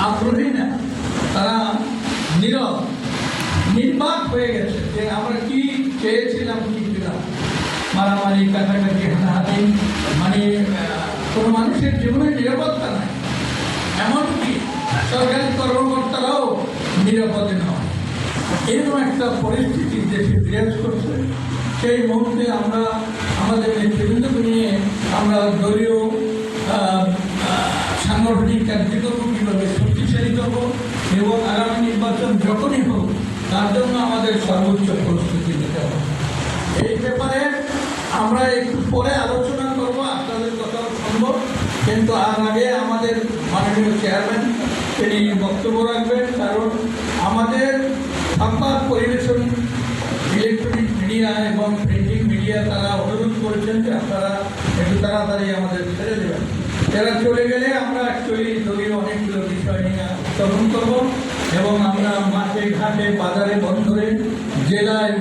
আগ্রহী না, তারা নীরব নির্বাক হয়ে গেছে যে আমরা কি চেয়েছিলাম কি পেলাম। মারামারি, কাটাকাটি, হানাহানি, মানে কোনো মানুষের জীবনে নিরাপত্তা নাই। এমনকি সরকারি কর্মকর্তারাও নিরাপদে নয়। এরকম একটা পরিস্থিতি দেশে বিরাজ করছে। সেই মুহূর্তে আমরা আমাদের নেতৃবৃন্দকে নিয়ে আমরা দলীয় সাংগঠনিক কার্যক্রম কীভাবে শক্তিশালী করব এবং আগামী নির্বাচন যখনই হোক তার জন্য আমাদের সর্বোচ্চ প্রস্তুতি নিতে হবে। এই ব্যাপারে আমরা একটু পরে আলোচনা করব, আপনাদের কথাও শুনব, কিন্তু আর আগে আমাদের মাননীয় চেয়ারম্যান তিনি বক্তব্য রাখবেন। কারণ আমাদের সংবাদ পরিবেশন ইলেকট্রনিক মিডিয়া এবং প্রিন্টিং মিডিয়া তারা অনুরোধ করেছেন যে আপনারা একটু তাড়াতাড়ি আমাদের ছেড়ে দেবেন। এরা চলে গেলে আমরা অ্যাকচুয়ালি দলীয় অনেকগুলো বিষয় নিয়ে উত্থাপন করব এবং আমরা মাঠে ঘাটে বাজারে বন্দরে জেলায়